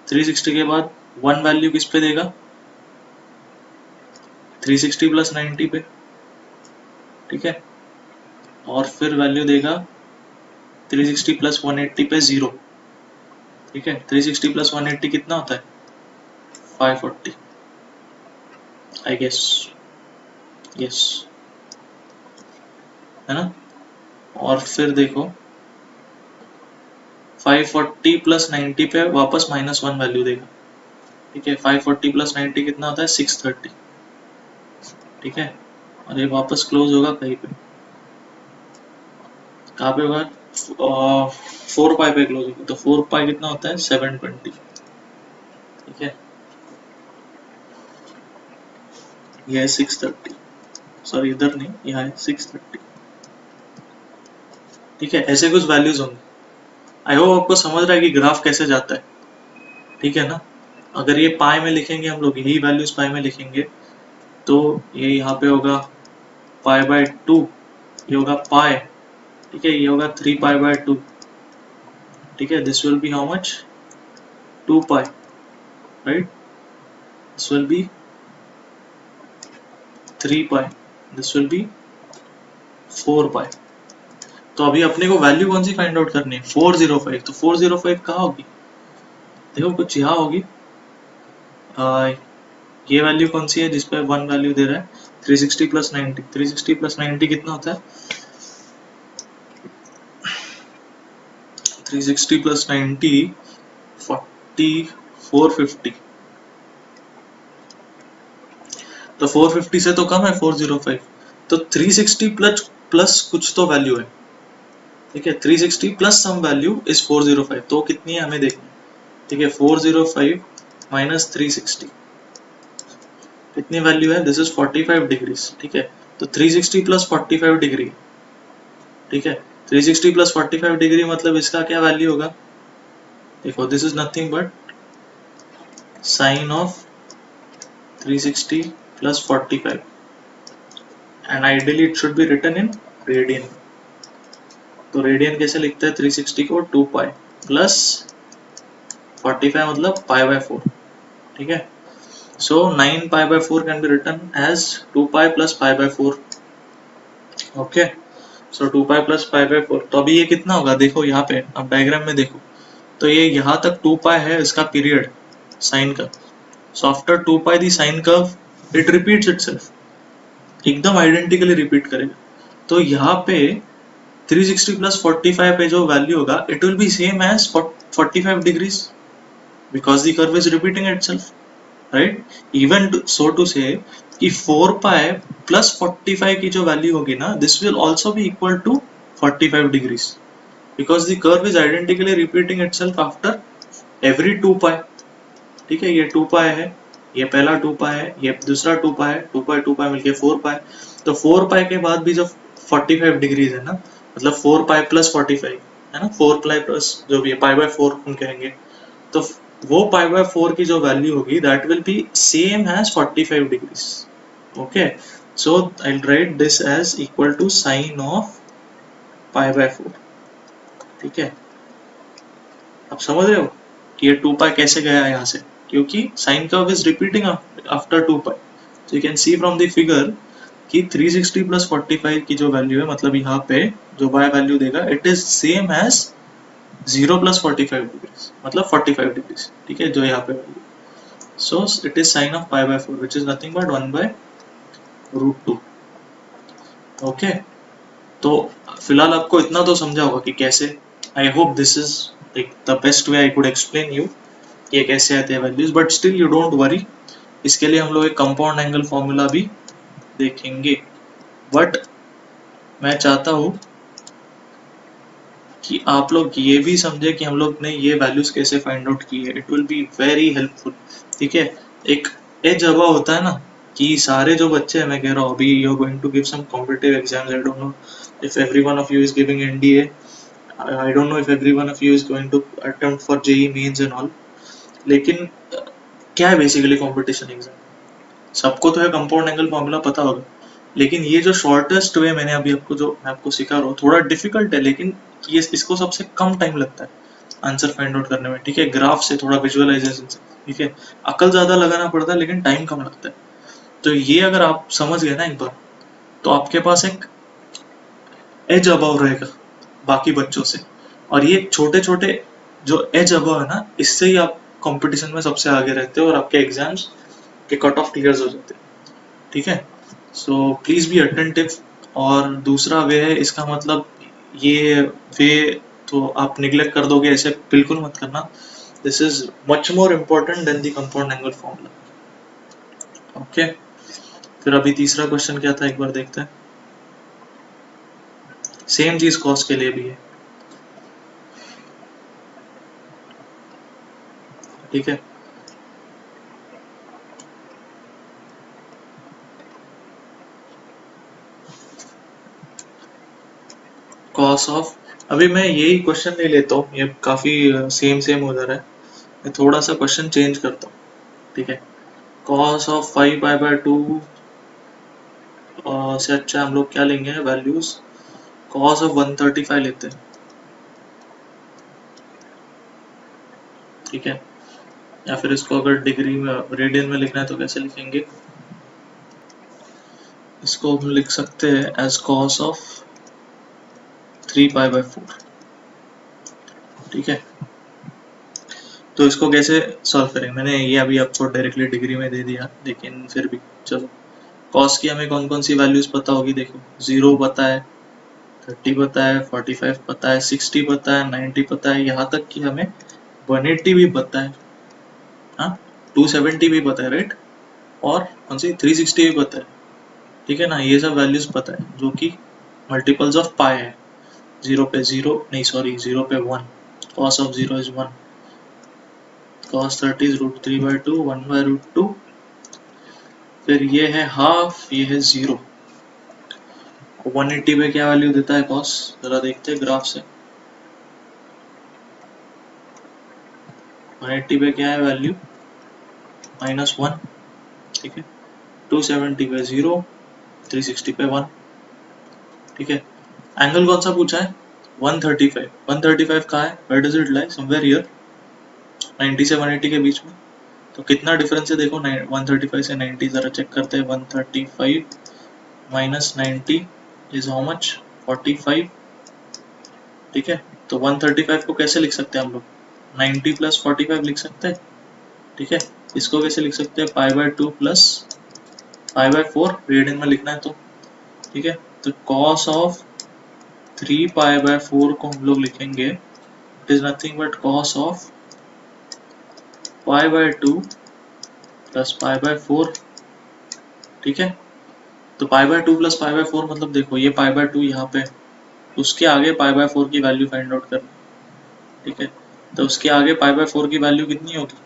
Speaker 1: 360 के बाद 1 वैल्यू किस पे देगा 360 प्लस 90 पे, ठीक है। और फिर वैल्यू देगा 360 प्लस 180 पे 0, ठीक है। 360 प्लस 180 कितना होता है 540, आई गेस, यस। है ना। और फिर देखो 540 प्लस 90 पे वापस -1 वैल्यू देगा, ठीक है। 540 प्लस 90 कितना होता है 630, ठीक है। और ये वापस क्लोज होगा कहीं पे, कहाँ पे होगा 4 पाई पे क्लोज होगा, तो 4 पाई कितना होता है 720, ठीक है। ये है 630, सॉरी इधर नहीं, यहाँ है 630, ठीक है। ऐसे कुछ वैल्यूज होंगे। आई होप आपको समझ रहा है कि ग्राफ कैसे जाता है, ठीक है ना। अगर ये पाई में लिखेंगे हम लोग, यही वैल्यूज पाई में लिखेंगे, तो ये यहाँ पे होगा पाई बाय 2, ये होगा पाई, ठीक है। ये होगा 3 पाई बाय 2, ठीक है। This will be how much 2 pi, right. This will be 3 pi, this will be 4 पाई। तो अभी अपने को वैल्यू कौन सी फाइंड आउट करनी है 405, तो 405 कहाँ होगी, देखो कुछ यहाँ होगी। ये वैल्यू कौन सी है जिसपे 1 वैल्यू दे रहा है 360 प्लस 90, 360 प्लस 90 कितना होता है 360 प्लस 90 40 450, तो 450 से तो कम है 405, तो 360 प्लस प्लस कुछ तो वैल्यू है, ठीक है। 360 प्लस सम वैल्यू इज 405, तो कितनी है हमें देखना, ठीक है। 405 माइनस 360 कितनी वैल्यू है, दिस इज 45 डिग्रीज, ठीक है। तो 360 प्लस 45 डिग्री, ठीक है। 360 प्लस 45 डिग्री मतलब इसका क्या वैल्यू होगा, देखो this is nothing but sine of 360 plus 45 and ideally it should be written in radian. तो रेडियन कैसे लिखते हैं 360 को 2 पाई प्लस 45 मतलब पाई बाय 4, ठीक है। So 9 pi by 4 can be written as 2 pi plus pi by 4, okay. So 2 pi plus pi by 4, तो अभी ये कितना होगा देखो यहाँ पे, अब डायग्राम में देखो, तो ये यहाँ तक 2 पाई है इसका पीरियड साइन का। So after 2 pi the sine curve it repeats itself, एकदम आइडेंटिकली रिपीट करेगा। तो यहाँ पे 360 प्लस 45 पे जो वैल्यू होगा it will be same as 45 degrees because the curve is repeating itself, right. Even so to say कि 4 पाई प्लस 45 की जो वैल्यू होगी ना this will also be equal to 45 degrees because the curve is identically repeating itself after every 2 pi, ठीक है। ये 2 पाई है, ये पहला 2 पाई है, ये दूसरा 2 पाई है, 2 पाई मिलके 4 पाई, तो 4 पाई के बाद भी जो 45 डिग्रीज है ना, मतलब 4 पाई प्लस 45 है ना, 4 पाई प्लस जो भी है पाई बाय 4 हम कहेंगे, तो वो पाई बाय 4 की जो वैल्यू होगी that will be same as 45 degrees, okay. So I will write this as equal to sine of pi by 4, ठीक है। अब समझ रहे हो कि ये 2 पाई कैसे गया यहाँ से, क्योंकि sine curve is repeating after 2 pi. so you can see from the figure कि 360 प्लस 45 की जो वैल्यू है मतलब यहाँ पे जो y वैल्यू देगा it is same as 0 plus 45 degrees मतलब 45 डिग्रीज, ठीक है, जो यहाँ पे value. So it is sine of pi by 4 which is nothing but 1 by √2, okay. तो फिलहाल आपको इतना तो समझा होगा कि कैसे, I hope this is like the best way I could explain you ये कैसे आते हैं values, but still you don't worry, इसके लिए हम लोग एक कंपाउंड एंगल फॉर्मूला भी देखेंगे। बट मैं चाहता हूँ कि आप लोग ये भी समझे कि हम लोग ने ये वैल्यूज कैसे फाइंड आउट की है, it will be very helpful, ठीक है। एक एज अब होता है ना कि सारे जो बच्चे हैं, मैं कह रहा हूँ अभी you are going to give some competitive exams, I don't know if everyone of you is giving NDA, I don't know if everyone of you is going to attempt for JEE mains and all, लेकिन क्या है basically competition exam, सबको तो है compound angle formula पता होगा, लेकिन ये जो शॉर्टेस्ट वे मैंने अभी आपको जो मैं आपको सिखा रहा हूँ थोड़ा डिफिकल्ट है, लेकिन ये इसको सबसे कम टाइम लगता है आंसर फाइंड आउट करने में, ठीक है। ग्राफ से थोड़ा विजुअलाइजेशन से, ठीक है, अकल ज्यादा लगाना पड़ता है लेकिन टाइम कम लगता है। तो ये अगर आप समझ गए ना एक बार, तो आपके पास एक एज अबव रहेगा बाकी बच्चों से, और ये छोटे छोटे जो एज अबव है ना इससे ही आप कंपटीशन में सबसे आगे रहते हो और आपके एग्जाम्स के कट ऑफ क्लियर हो जाते हैं, ठीक है। सो प्लीज बी अटेंटिव, और दूसरा वे है, इसका मतलब ये वे तो आप निग्लेक्ट कर दोगे, ऐसे बिल्कुल मत करना। This is much more important then the compound angle formula. Okay, फिर अभी तीसरा क्वेश्चन क्या था एक बार देखते हैं। सेम चीज कॉस के लिए भी है, ठीक है। कॉस ऑफ, अभी मैं यही क्वेश्चन नहीं लेता हूँ, ये काफी सेम सेम हो जा रहा है, मैं थोड़ा सा क्वेश्चन चेंज करता हूँ, ठीक है। कॉस ऑफ 5 पाई बाय 2 से अच्छा हम लोग क्या लेंगे वैल्यूज, कॉस ऑफ 135 लेते हैं, ठीक है। या फिर इसको अगर डिग्री में रेडियन में लिखना है तो कैसे लिखेंगे, इसको हम लिख सकते हैं as cos of 3 pi by 4, ठीक है। तो इसको कैसे सॉल्व करेंगे, मैंने ये अभी आपको डायरेक्टली डिग्री में दे दिया, लेकिन फिर भी चलो। कॉस की हमें कौन कौन सी वैल्यूज पता होगी, देखो 0 पता है, 30 पता है, 45 पता है, 60 पता है, 90 पता है, यहाँ तक कि हमें 180 भी पता है, हाँ 270 भी पता है, राइट। और कौन सी 360 भी पता है, ठीक है ना। ये सब वैल्यूज पता है जो कि मल्टीपल्स ऑफ पाई है। 0 पे 0 नहीं, सॉरी 0 पे 1, cos of 0 is 1, cos 30 is √3/2, 1/√2, फिर ये है हाफ, ये है 0। 180 पे क्या वैल्यू देता है cos, जरा देखते हैं ग्राफ से। 180 पे क्या है वैल्यू, -1, ठीक है। 270 पे 0, 360 पे 1, ठीक है। एंगल कौन सा पूछा है, 135। 135 कहाँ है, where does it lie, somewhere here, 90 से 180 के बीच में। तो कितना डिफरेंस है देखो, 135 से 90, जरा चेक करते हैं। 135 माइनस 90 इज हाउ मच, 45, ठीक है। तो 135 को कैसे लिख सकते हैं हम लोग, 90 प्लस 45 लिख सकते हैं, ठीक है। इसको कैसे लिख सकते हैं, π/2 प्लस π/4, रेडियन में लिखना है तो, ठीक है। तो cos ऑफ 3 π/4 को हम लोग लिखेंगे, it is nothing but cos of π/2 plus π/4, ठीक है। तो π/2 प्लस π/4 मतलब देखो ये π/2 यहाँ पे, उसके आगे π/4 की वैल्यू फाइंड आउट करनी, ठीक है। तो उसके आगे π/4 की वैल्यू कितनी होगी,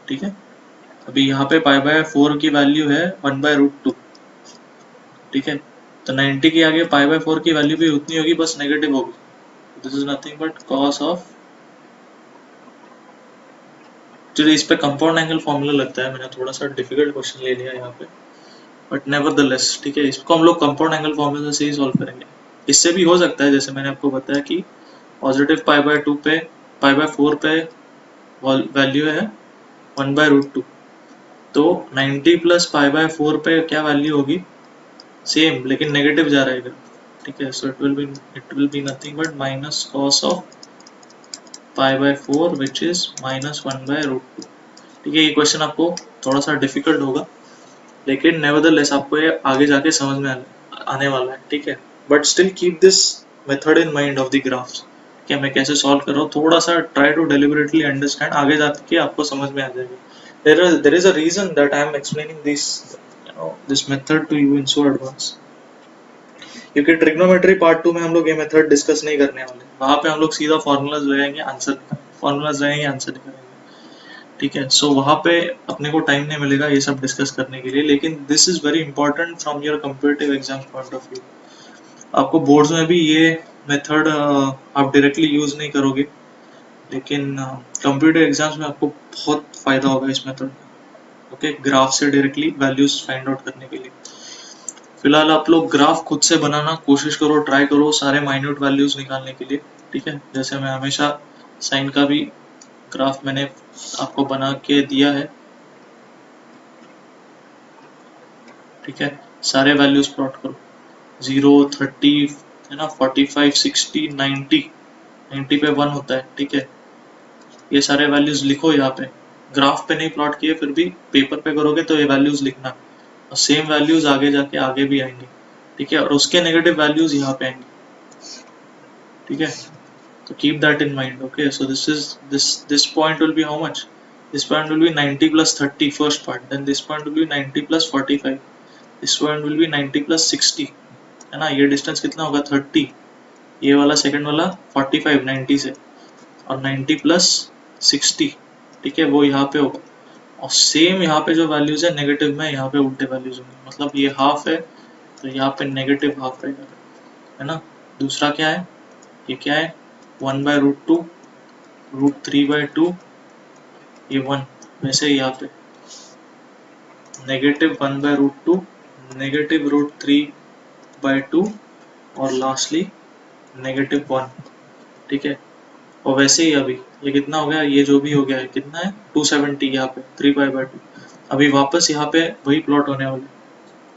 Speaker 1: ठीक है। अभी यहाँ पे π/4 की वैल्यू है 1/√2, ठीक है। तो 90 के आगे π/4 की वैल्यू भी उतनी होगी, बस नेगेटिव होगी। This is nothing but cos of, चलिए इस पे कंपाउंड एंगल फॉर्मूला लगता है, मैंने थोड़ा सा डिफिकल्ट क्वेश्चन ले लिया यहाँ पे, बट नेवरदलेस, ठीक है। इसको हम लोग कंपाउंड एंगल फॉर्मूला से ही सॉल्व करेंगे। इससे भी हो सकता है, जैसे मैंने आपको बताया कि पॉजिटिव π/2 पे, π/4 पे वैल्यू है 1/√2, तो 90 प्लस π/4 पे क्या वैल्यू होगी, सेम लेकिन नेगेटिव जा रहेगा, ठीक है। So it will be nothing but minus cos of π/4 which is -1/√2, ठीक है। ये क्वेश्चन आपको थोड़ा सा डिफिकल्ट होगा, लेकिन नेवरदलेस आपको ये आगे जाके समझ में आने वाला है, ठीक है। But still keep this method in mind of the graphs, कि मैं कैसे सॉल्व कर रहा हूँ, थोड़ा सा ट्राई टू डेलिबरेटली अंडरस्टैंड, आगे जाके आपको समझ में आ जाएगा। There is a reason that I am explaining this method to you in so advance, क्योंकि ट्रिग्नोमेट्री पार्ट 2 में हम लोग ये मेथड डिस्कस नहीं करने वाले, वहां पे हम लोग सीधा फॉर्मूलाज लगाएंगे, आंसर निकालेंगे, ठीक है। सो वहां पे अपने को टाइम नहीं मिलेगा ये सब डिस्कस करने के लिए, लेकिन this is very important from your competitive exam point of view. आपको बोर्ड्स में भी ये मेथड आप डायरेक्टली यूज नहीं करोगे, लेकिन कंप्यूटर एग्जाम्स में आपको बहुत फायदा होगा इस मेथड में, ओके। ग्राफ से डायरेक्टली वैल्यूज फाइंड आउट करने के लिए फिलहाल आप लोग ग्राफ खुद से बनाना कोशिश करो, ट्राई करो सारे माइन्यूट वैल्यूज निकालने के लिए, ठीक है। जैसे मैं हमेशा साइन का भी ग्राफ मैंने आपको बना के दिया है, ठीक है। सारे वैल्यूज प्लॉट करो, 0, 30 है ना, 45, 60, 90, 90 पे 1 होता है, ठीक है। ये सारे वैल्यूज लिखो यहाँ पे, ग्राफ पे नहीं प्लॉट किए, फिर भी पेपर पे करोगे तो ये वैल्यूज लिखना, और सेम वैल्यूज आगे जाके आगे भी आएंगे, ठीक है, और उसके नेगेटिव वैल्यूज यहाँ पे आएंगे, ठीक है। So keep that in mind. Okay, so this point will be how much? This point will be 90 plus 30 first part. Then this point will be 90 plus 45. This point will be 90 plus 60. है ना, ये distance कितना होगा 30, ये वाला second वाला 45 90 से, और 90 प्लस 60, ठीक है, वो यहाँ पे होगा। और सेम यहाँ पे जो वैल्यूज है नेगेटिव में यहाँ पे उल्टे वैल्यूज होंगे, मतलब ये हाफ है तो यहाँ पे नेगेटिव हाफ रहेगा, है ना। दूसरा क्या है, ये क्या है 1/√2 √3/2, ये 1, वैसे ही यहाँ पे नेगेटिव 1/√2 नेगेटिव √3/2 और लास्टली नेगेटिव 1, ठीक है। और वैसे ही अभी ये कितना हो गया, ये जो भी हो गया है कितना है 270, यहाँ पे 3π/2, अभी वापस यहाँ पे वही प्लॉट होने वाले,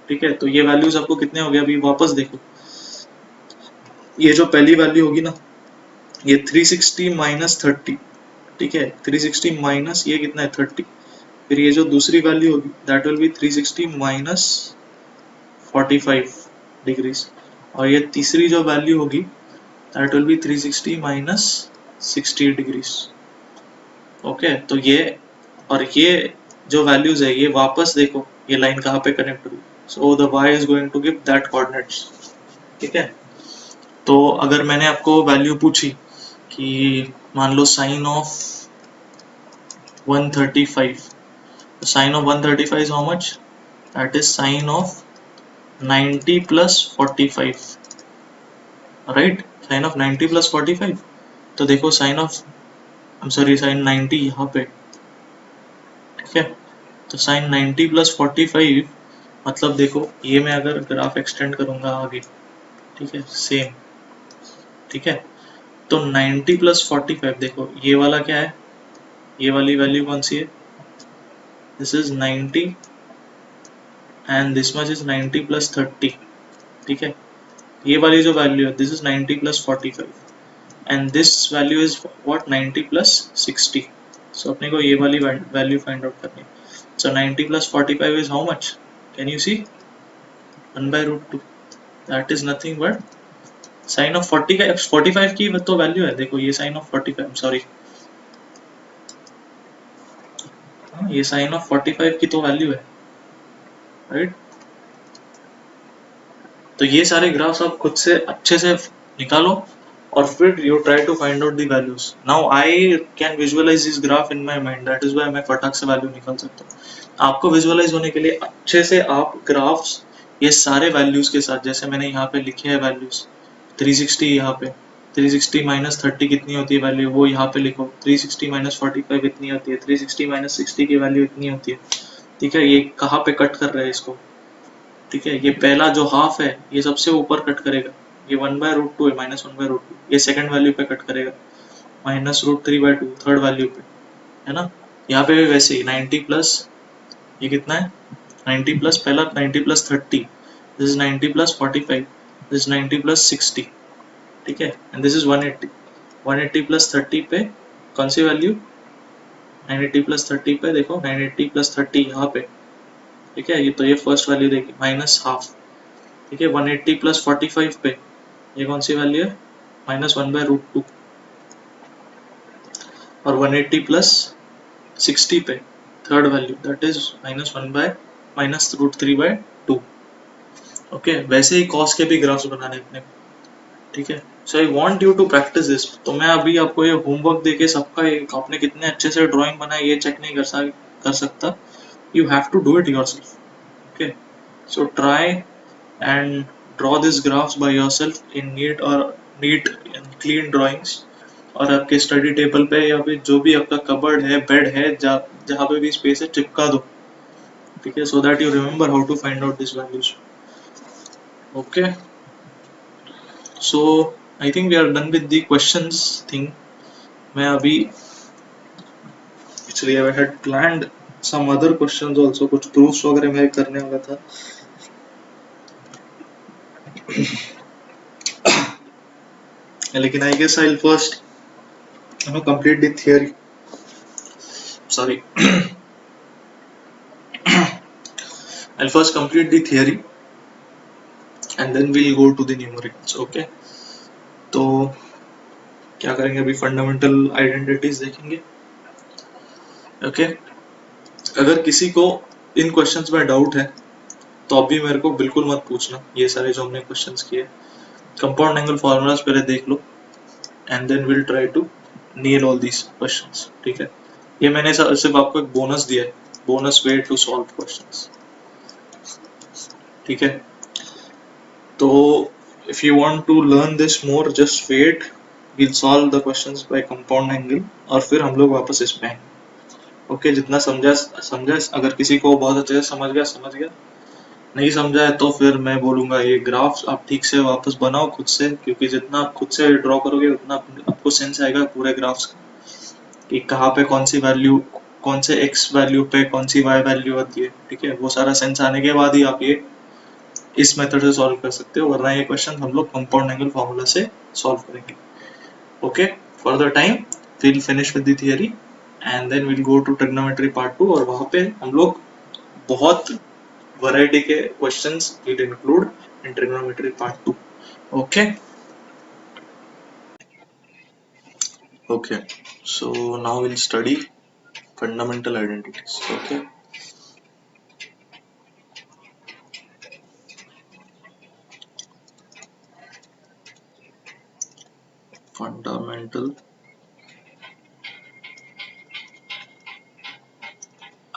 Speaker 1: ठीक है। तो ये वैल्यूज आपको कितने हो गए, अभी वापस देखो, ये जो पहली वैल्यू होगी ना, ये 360 माइनस 30, ठीक है, 360 माइनस ये कितना है 30, फिर ये जो दूसरी वैल्यू होगी that will B 360 minus 45 degrees, और ये तीसरी जो वैल्यू होगी that will B 360 minus 60 degrees. Okay, तो ये और ये जो वैल्यूज है ये वापस देखो ये लाइन कहाँ पे कनेक्ट हुई, so the y is going to give that coordinates, ठीक है। तो अगर मैंने आपको वैल्यू पूछी कि मान लो sine of 135, sine of 135 is how much, that is sine of 90 plus 45, right, sin of 90 plus 45, तो देखो साइन ऑफ साइन 90 यहाँ पे, ठीक है, तो साइन 90 प्लस 45 मतलब देखो ये मैं अगर ग्राफ एक्सटेंड करूंगा आगे, ठीक है, सेम, ठीक है, तो 90 प्लस 45 देखो ये वाला क्या है, ये वाली वैल्यू कौन सी है, this is 90 and this much is 90 plus 30, ठीक है, ये वाली जो वैल्यू है this is 90 plus 45 and this value is what 90 plus 60, so अपने को ये वाली वैल्यू फाइंड आउट करनी है। So 90 plus 45 is how much, can you see 1/√2, that is nothing but sine of 45 की तो वैल्यू है, देखो ये साइन ऑफ 45 सॉरी, ये साइन ऑफ 45 की तो वैल्यू है, राइट। तो ये सारे ग्राफ्स आप खुद से अच्छे से निकालो और फिर you try to find out the values. Now I can visualise this graph in my mind, that is why मैं फटाक से वैल्यू निकाल सकता हूँ। आपको विजुअलाइज होने के लिए अच्छे से आप ग्राफ्स ये सारे वैल्यूज के साथ, जैसे मैंने यहाँ पे लिखे हैं वैल्यूज 360, यहाँ पे 360 माइनस 30 कितनी होती है वैल्यू, वो यहाँ पे लिखो, 360 माइनस 45 इतनी होती है, 360 माइनस 60 की वैल्यू इतनी होती है, ठीक है। ये कहाँ पे कट कर रहे हैं इसको, ठीक है, ये पहला जो हाफ है ये सबसे ऊपर कट करेगा, ये 1/√2 है, -1/√2, ये सेकंड वैल्यू पे कट करेगा, -√3/2 थर्ड वैल्यू पे, है ना। यहाँ पे भी वैसे ही 90 प्लस ये कितना है 90 प्लस पहला 90 plus 30, this is 90 plus 45, this is 90 plus 60, ठीक है, एंड दिस इज 180 प्लस 30 पे कौन सी वैल्यू 980 प्लस 30 पे देखो 980 प्लस 30 यहाँ पे, ठीक है, ये तो ये फर्स्ट वैल्यू देखिए माइनस हाफ, ठीक है, 180 प्लस 45 पे ये कौन सी वैल्यू है -1/√2, और 180 प्लस 60 पे third value that is -√3/2। Okay, वैसे ही कॉस के भी ग्राफ्स बनाने अपने, ठीक है। So I want you to practise this, तो मैं अभी आपको ये होमवर्क देके सबका आपने कितने अच्छे से ड्राइंग बनाई ये चेक नहीं कर सकता, you have to do it yourself, okay, so try and draw these graphs by yourself in neat and clean drawings, और आपके स्टडी टेबल पे या फिर जो भी आपका कबर्ड है बेड है जहाँ पे भी स्पेस है चिपका दो, ठीक है, so that you remember how to find out these values, okay। So I think we are done with the questions thing। मैं अभी actually I had planned some other questions also, कुछ proofs वगैरह मैं करने वाला था लेकिन I guess I'll first complete the theory, sorry। I'll first complete the theory and then we'll go to the numericals. Okay, तो क्या करेंगे अभी, फंडामेंटल आइडेंटिटीज देखेंगे. ओके, अगर किसी को इन क्वेश्चंस में डाउट है तो अभी मेरे को बिल्कुल मत पूछना, ये सारे जो हमने क्वेश्चंस किए. कंपाउंड एंगल फॉर्मूलाज पहले देख लो and then will try to nail all these questions. ठीक है, ये मैंने सिर्फ आपको एक बोनस दिया है, bonus way to solve questions. ठीक है, तो if you want to learn this more just wait, we'll solve the questions by compound angle और फिर हम लोग वापस इसमें आएंगे. ओके, जितना समझा समझा, अगर किसी को बहुत अच्छे से समझ गया, नहीं समझा है तो फिर मैं बोलूंगा ये ग्राफ्स आप ठीक से वापस बनाओ खुद से, क्योंकि जितना आप खुद से ड्रॉ करोगे उतना आपको सेंस आएगा पूरे ग्राफ्स का कि कहाँ पे कौन सी वैल्यू, कौन से x वैल्यू पे कौन सी y वैल्यू आती है. ठीक है, वो सारा सेंस आने के बाद ही आप ये इस मेथड से सॉल्व कर सकते हो, वरना ये क्वेश्चन हम लोग कंपाउंड एंगल फॉर्मूला से सॉल्व करेंगे. Okay, for the time will finish with the theory and then will go to trigonometry part 2 और वहां पे हम लोग बहुत वैरायटी के questions will include in trigonometry part 2. Okay okay, so now will study fundamental identities. Okay, fundamental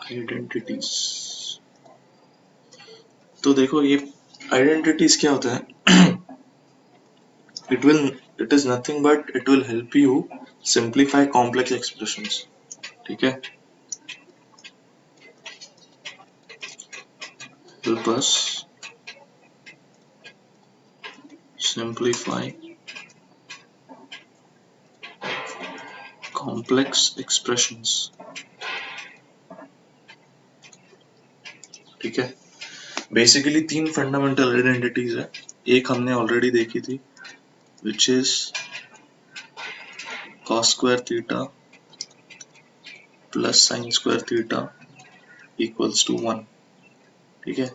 Speaker 1: identities. तो देखो ये आइडेंटिटीज क्या होता है. it is nothing but it will help you simplify complex expressions. ठीक है, help us simplify complex expressions. ठीक है, बेसिकली तीन फंडामेंटल आइडेंटिटीज है. एक हमने ऑलरेडी देखी थी which is cos square theta plus sin square theta equals to 1. ठीक है,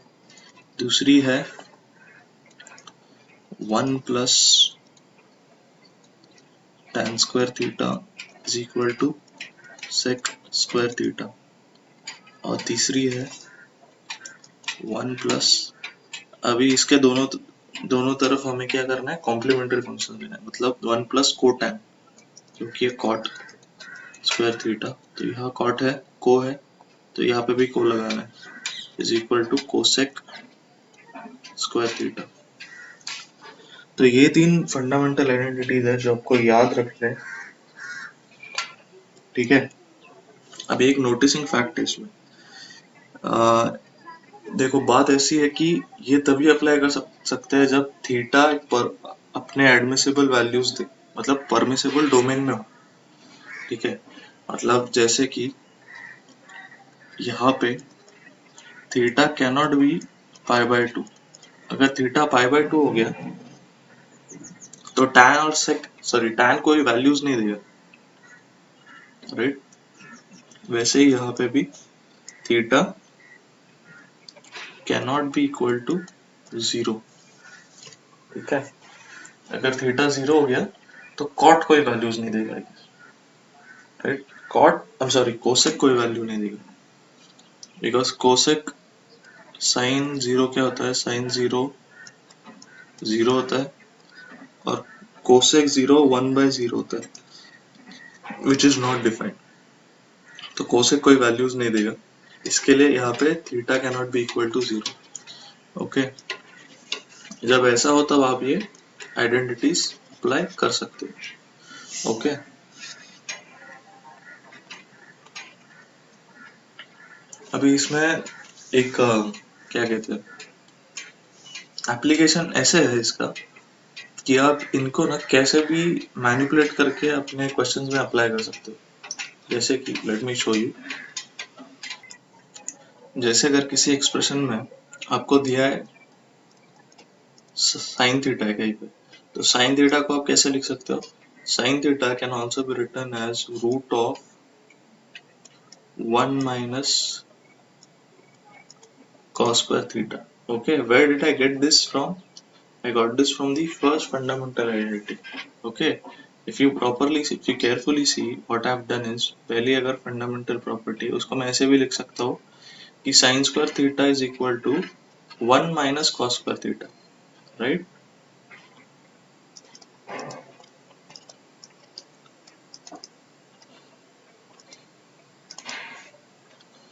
Speaker 1: दूसरी है 1 plus tan square theta is equal to sec square theta और तीसरी है 1 plus, अभी इसके दोनों तरफ हमें क्या करना है, कॉम्प्लीमेंट्री फंक्शन देना है, मतलब 1 plus कोटैन, क्योंकि ये कॉट स्क्वायर थीटा, तो यहाँ कॉट है, को है, तो यहाँ पे भी को लगाना है, is equal to cosec square theta. तो ये तीन फंडामेंटल आइडेंटिटीज है जो आपको याद रखना है. ठीक है, अब एक नोटिसिंग फैक्ट है इसमें. देखो बात ऐसी है कि ये तभी अप्लाई कर सकते हैं जब थीटा पर अपने एडमिसिबल वैल्यूज दे, मतलब परमिसिबल डोमेन में हो. ठीक है, मतलब जैसे कि यहाँ पे थीटा कैनॉट बी π/2. अगर थीटा π/2 हो गया तो tan और sec tan कोई वैल्यूज नहीं देगा, राइट. वैसे ही यहाँ पे भी theta cannot be equal to 0. ठीक है, अगर थीटा 0 हो गया तो कॉट कोई वैल्यूज नहीं देगा, राइट. कोसेक कोई वैल्यू नहीं देगा, बिकॉज कोसेक साइन 0 क्या होता है, साइन 0 0 होता है और कोसेक 0 1/0 होता है, विच इज नॉट डिफाइंड. तो कोसेक कोई वैल्यूज नहीं देगा, इसके लिए यहाँ पे theta cannot be equal to 0. Okay, जब ऐसा हो तब आप ये आइडेंटिटीज अप्लाई कर सकते हो. ओके, अभी इसमें एक क्या कहते हैं, एप्लीकेशन ऐसे है इसका कि आप इनको ना कैसे भी मैनिपुलेट करके अपने क्वेश्चंस में अप्लाई कर सकते हो. जैसे कि लेट मी शो यू. जैसे अगर किसी एक्सप्रेशन में आपको दिया है साइन थीटा है कहीं पे, तो साइन थीटा को आप कैसे लिख सकते हो, sine theta can also be written as root of 1 minus cos square theta. Okay, where did I get this from? I got this from the first fundamental identity. Okay, if you carefully see, what I've done is, पहली अगर fundamental property है उसको मैं ऐसे भी लिख सकता हूँ कि sin square theta is equal to 1 minus cos square theta, right?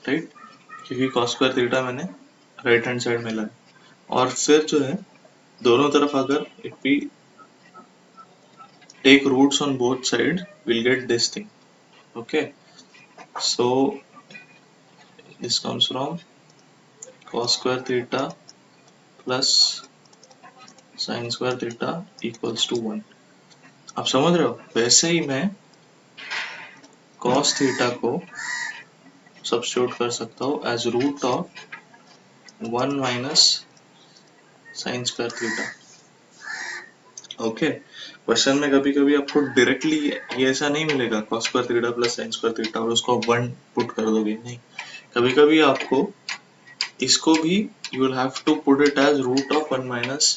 Speaker 1: Right? क्योंकि cos square theta मैंने राइट हैंड साइड में लाया, और फिर जो है दोनों तरफ अगर if we take roots on both sides, we'll get this thing. Okay, so this comes from cos square theta plus sin square theta equals to 1. आप समझ रहे हो? वैसे ही मैं cos theta को सब्स्टिट्यूट कर सकता हूँ as root of 1 minus sin square theta. Okay, question में कभी कभी आपको डायरेक्टली ये ऐसा नहीं मिलेगा cos square theta plus sin square theta और उसको 1 पुट कर दोगे, नहीं. कभी कभी आपको इसको भी you will have to put it as root of 1 minus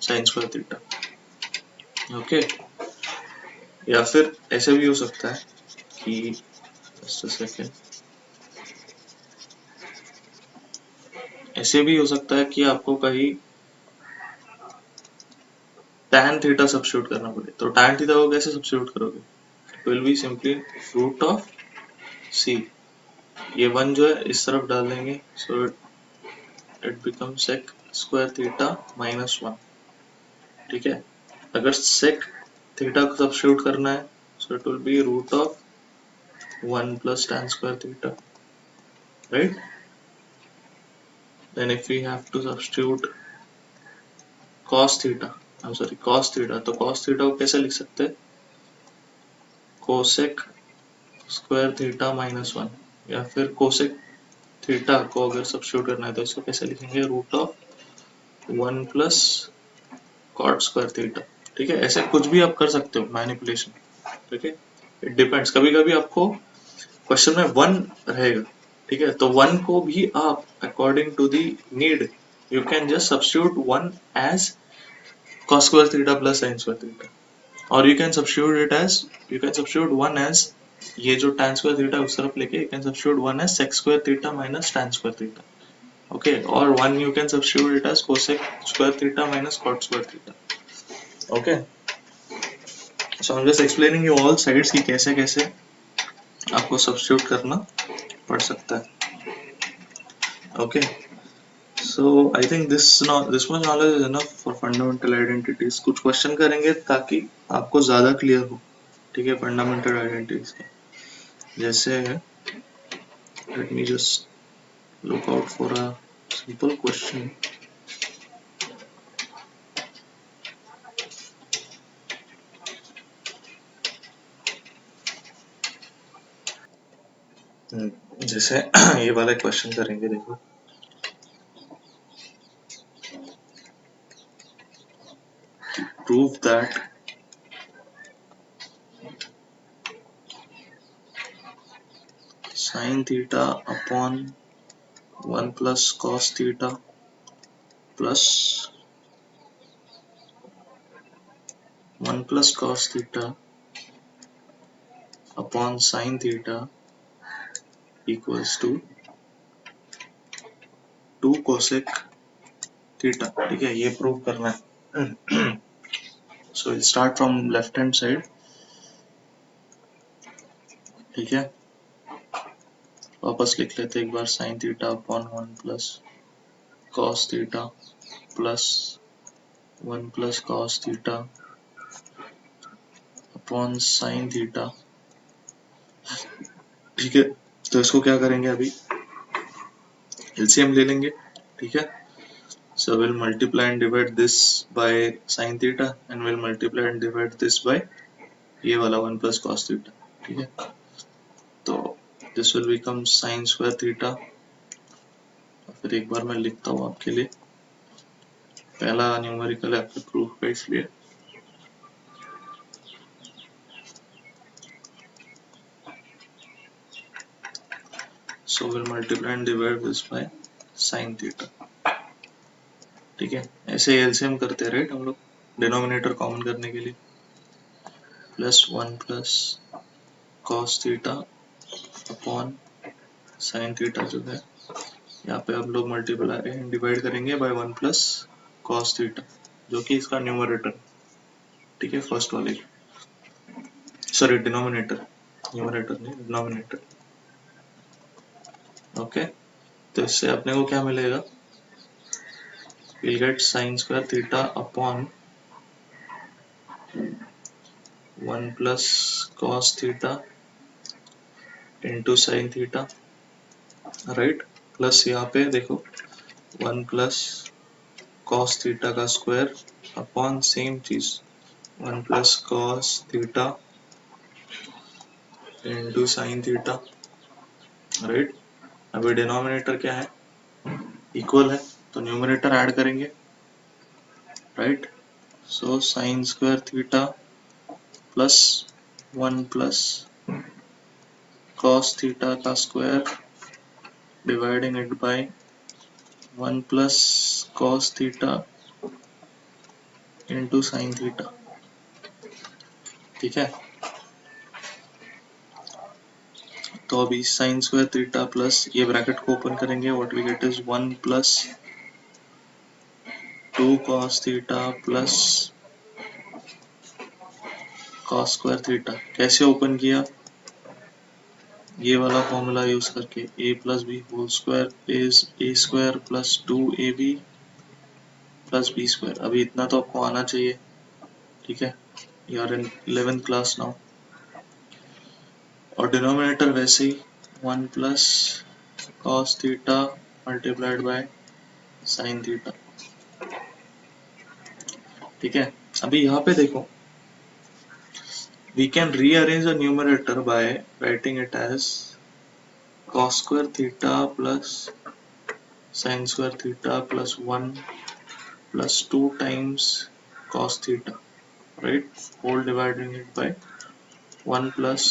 Speaker 1: sin square theta. Okay, या फिर ऐसे भी हो सकता है कि just a second, ऐसे भी हो सकता है कि आपको कहीं tan थीटा सब्स्टिट्यूट करना पड़े, तो tan थीटा को कैसे सब्स्टिट्यूट करोगे? It will be simply root of c, ये 1 जो है इस तरफ डाल देंगे, so it become sec square theta minus 1. ठीक है, अगर sec थीटा को सब्स्टिट्यूट करना है, so it will be root of 1 plus tan square theta, right? Then if we have to substitute cos theta, I'm sorry, cos theta, तो cos theta को कैसे लिख सकते हैं? cosec स्क्वायर थीटा माइनस 1, या फिर cosec थीटा को अगर सब्स्टिट्यूट करना है तो इसको कैसे लिखेंगे? Root of 1 plus cot square theta. ठीक है, ऐसे कुछ भी आप कर सकते हो मैनिपुलेशन. ठीक है, इट डिपेंड्स. कभी कभी आपको क्वेश्चन में 1 रहेगा, ठीक है, तो 1 को भी आप according to the need you can just substitute 1 as cos square theta plus sin square theta, और you can substitute 1 as ये जो tan square theta उस तरफ लेके you can substitute 1 as sec square theta minus tan square theta. Okay, or 1 you can substitute it as cosec square theta minus cot square theta. Okay, so I'm just explaining you all sides कि कैसे कैसे आपको substitute करना पड़ सकता है. Okay, so I think this much knowledge is enough for fundamental identities. कुछ question करेंगे ताकि आपको ज़्यादा क्लियर हो. ठीक है, फंडामेंटल आइडेंटिटीज के जैसे let me just look out for a simple question. जैसे ये वाला क्वेश्चन करेंगे, देखो. Prove that sin theta upon 1 plus cos theta plus 1 plus cos theta upon sin theta equals to 2 cosec theta. ठीक है, ये प्रूव करना है. So we'll start from left hand side. ठीक है, वापस लिख लेते एक बार. sin theta upon 1 plus cos theta plus 1 plus cos theta upon sin theta. ठीक है, तो इसको क्या करेंगे अभी? LCM ले लेंगे. ठीक है, so we'll multiply and divide this by sin theta and we'll multiply and divide this by ये वाला 1 plus cos theta. ठीक है, तो this will become sin square theta. फिर एक बार मैं लिखता हूँ आपके लिए, पहला न्यूमेरिकल है आपके प्रूफ का, इसलिए so we'll multiply and divide this by sign theta. ठीक है, ऐसे एलसीएम करते हैं राइट हम लोग, डिनोमिनेटर कॉमन करने के लिए, plus 1 plus cos theta upon sine theta जो है, यहाँ पे हम लोग मल्टीप्लाई डिवाइड करेंगे बाय 1 प्लस कॉस थीटा, जो कि इसका न्यूमरेटर। ठीक है, फर्स्ट वाले, सॉरी डिनोमिनेटर, न्यूमरेटर नहीं डिनोमिनेटर। ओके, तो इससे अपने को क्या मिलेगा, we'll get sin square theta upon 1 plus cos theta into sin theta, right. Plus यहाँ पे देखो 1 प्लस cos theta का स्क्वायर अपॉन सेम चीज 1 plus cos theta into sin theta, right. अभी डिनोमिनेटर क्या है, इक्वल है, तो न्यूमरेटर ऐड करेंगे, राइट। सो sin square theta plus 1 plus cos theta का square dividing it by 1 plus cos theta into sin theta। ठीक है, तो अभी sin square theta प्लस ये ब्रैकेट को ओपन करेंगे, what we get is 1 plus 2 cos theta plus cos square theta। कैसे open किया, ये वाला फॉर्मूला यूज करके, a plus b whole square is a square plus 2ab plus b square. अभी इतना तो आपको आना चाहिए, ठीक है, you are in 11th class now. और डिनोमिनेटर वैसे ही 1 plus cos theta multiplied by sin theta. ठीक है, अभी यहाँ पे देखो, we can rearrange the numerator by writing it as cos square theta plus sin square theta plus 1 plus 2 times cos theta, right, whole dividing it by 1 plus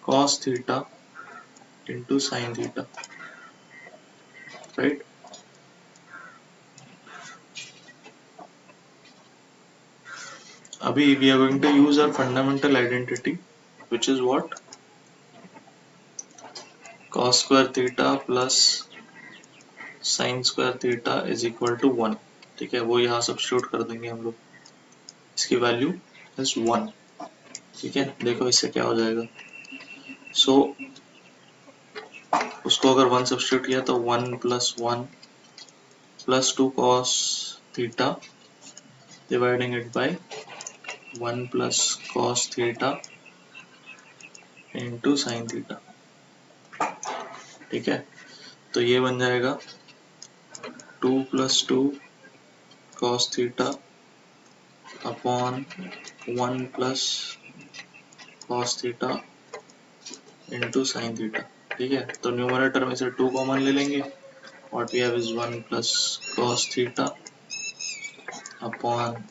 Speaker 1: cos theta into sin theta, right। अभी we are going to use our fundamental identity, which is what, cos square theta plus sin square theta is equal to 1। ठीक है, वो यहाँ substitute कर देंगे हम लोग, इसकी वैल्यू इज 1। ठीक है, देखो इससे क्या हो जाएगा, सो उसको अगर 1 सब्स्टिट्यूट किया तो 1 plus 1 plus 2 cos theta dividing it by 1 plus cos theta into sine theta. ठीक है, तो ये बन जाएगा 2 plus 2 cos theta upon 1 plus cos theta into sine theta. ठीक है, तो न्यूमरेटर में से 2 कॉमन ले लेंगे, what we have is 1 plus cos theta upon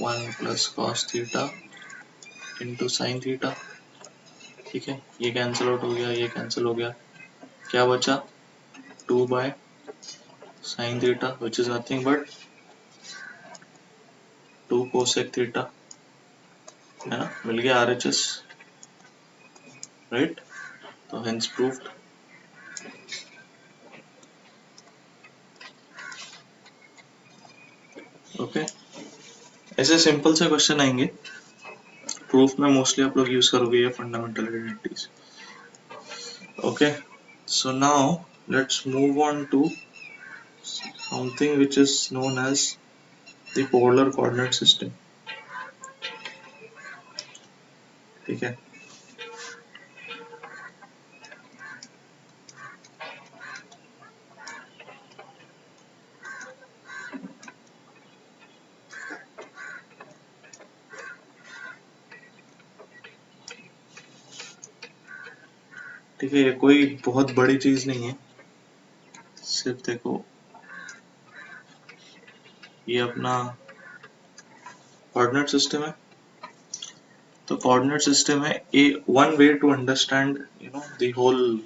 Speaker 1: 1 plus cos theta into sine theta. ठीक है, ये कैंसिल आउट हो गया, ये कैंसिल हो गया, क्या बचा 2 by sine theta which is nothing but 2 cosec theta, है ना, मिल गया RHS, राइट। तो हेंस प्रूव्ड। ओके, ऐसे सिंपल से क्वेश्चन आएंगे, प्रूफ में मोस्टली आप लोग यूज करोगे ये fundamental identities. Okay, so now let's move on to something which is known as the polar coordinate system। ठीक है, ठीक है, ये कोई बहुत बड़ी चीज नहीं है, सिर्फ देखो ये अपना कोऑर्डिनेट सिस्टम है। तो कोऑर्डिनेट सिस्टम है, a one way to understand you know the whole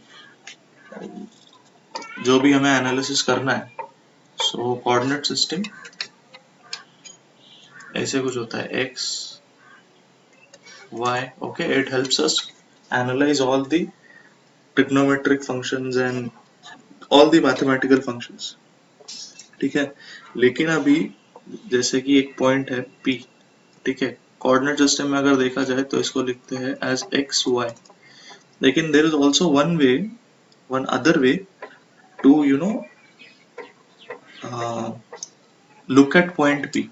Speaker 1: जो भी हमें एनालिसिस करना है. सो कोऑर्डिनेट सिस्टम ऐसे कुछ होता है x y. Okay, it helps us analyze all the trigonometric functions and all the mathematical functions. ठीक है. लेकिन अभी जैसे कि एक पॉइंट है P, ठीक है. कोऑर्डिनेट सिस्टम में अगर देखा जाए तो इसको लिखते हैं एज एक्स वाई. लेकिन there is also one other way to look at point P.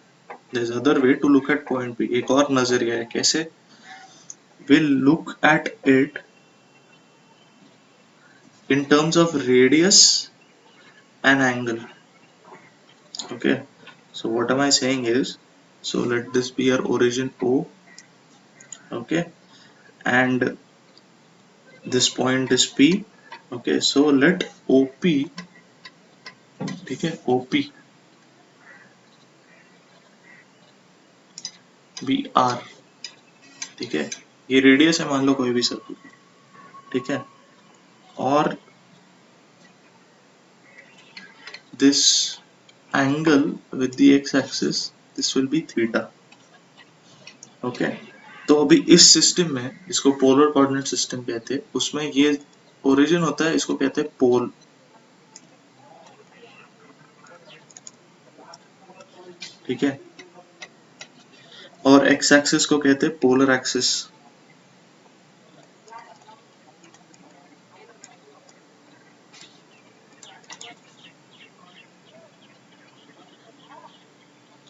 Speaker 1: There is other way to look at point P. एक और नजरिया है. कैसे? we'll look at it in terms of radius and angle. Okay, so what am I saying is, so let this be our origin O. Okay, and this point is P. Okay, so let OP, ठीक है, OP be R. ठीक है, ये radius है मान लो कोई भी circle. ठीक है, और this angle with the x axis, this will be theta. Okay. तो अभी इस सिस्टम में, जिसको पोलर कोऑर्डिनेट सिस्टम कहते हैं, उसमें ये ओरिजिन होता है, इसको कहते हैं पोल. ठीक है, और एक्स एक्सिस को कहते हैं पोलर एक्सिस.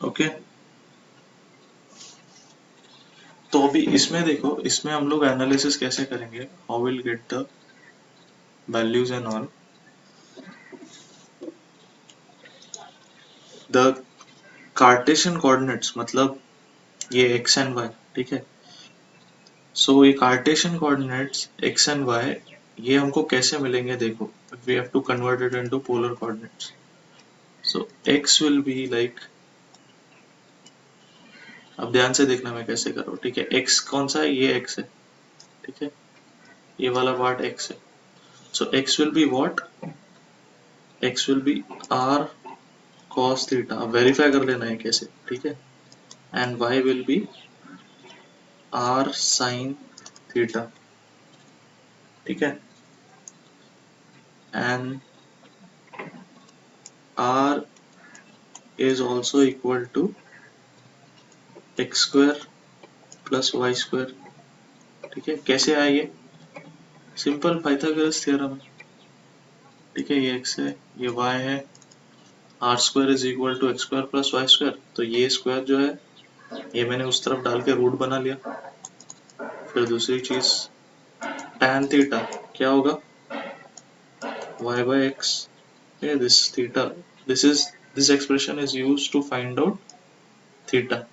Speaker 1: ओके. तो अभी इसमें देखो, इसमें हम लोग एनालिसिस कैसे करेंगे, how will get the values and all. The Cartesian coordinates, मतलब ये एक्स एंड वाई. ठीक है, सो ये Cartesian coordinates x and y, ये हमको कैसे मिलेंगे देखो. We have to convert it into polar coordinates. So x will be like, अब ध्यान से देखना मैं कैसे कर रहा हूँ. ठीक है, x कौन सा है, ये x है. ठीक है, ये वाला पार्ट x है. सो x will be what, x will be r cos theta. अब वेरीफाई कर लेना है कैसे. ठीक है, and y will be r sin theta. ठीक है, and r is also equal to x square plus y square. ठीक है, कैसे आया ये, सिंपल पाइथागोरस थ्योरम. ठीक है, ये x है, ये y है, r square is equal to x square plus y square. तो ये स्क्वायर जो है, ये मैंने उस तरफ डाल के रूट बना लिया. फिर दूसरी चीज, tan थीटा क्या होगा, y by x. Okay, this theta, this expression is used to find out theta.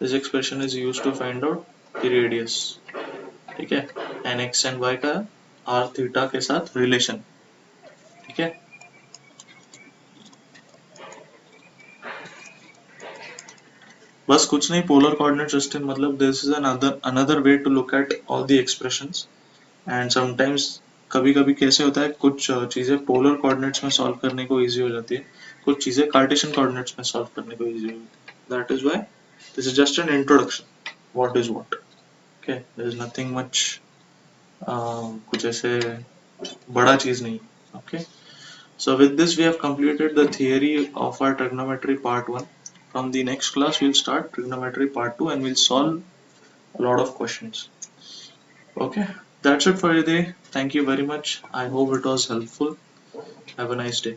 Speaker 1: This expression is used to find out the radius. ठीक है, and x and y का r थीटा के साथ रिलेशन. ठीक है, बस कुछ नहीं. पोलर कोऑर्डिनेट सिस्टम मतलब this is another way to look at all the expressions. And sometimes कभी कभी कैसे होता है, कुछ चीजें पोलर कोऑर्डिनेट्स में सॉल्व करने को इजी हो जाती है, कुछ चीजें कार्टेशियन कोऑर्डिनेट्स में सॉल्व करने को इजी हो जाती है. That is why this is just an introduction, what is what. Okay, there is nothing much, कुछ ऐसे बड़ा चीज नहीं. Okay, so with this we have completed the theory of our trigonometry part 1. From the next class we'll start trigonometry part 2 and we'll solve a lot of questions. Okay, that's it for today. Thank you very much. I hope it was helpful. Have a nice day.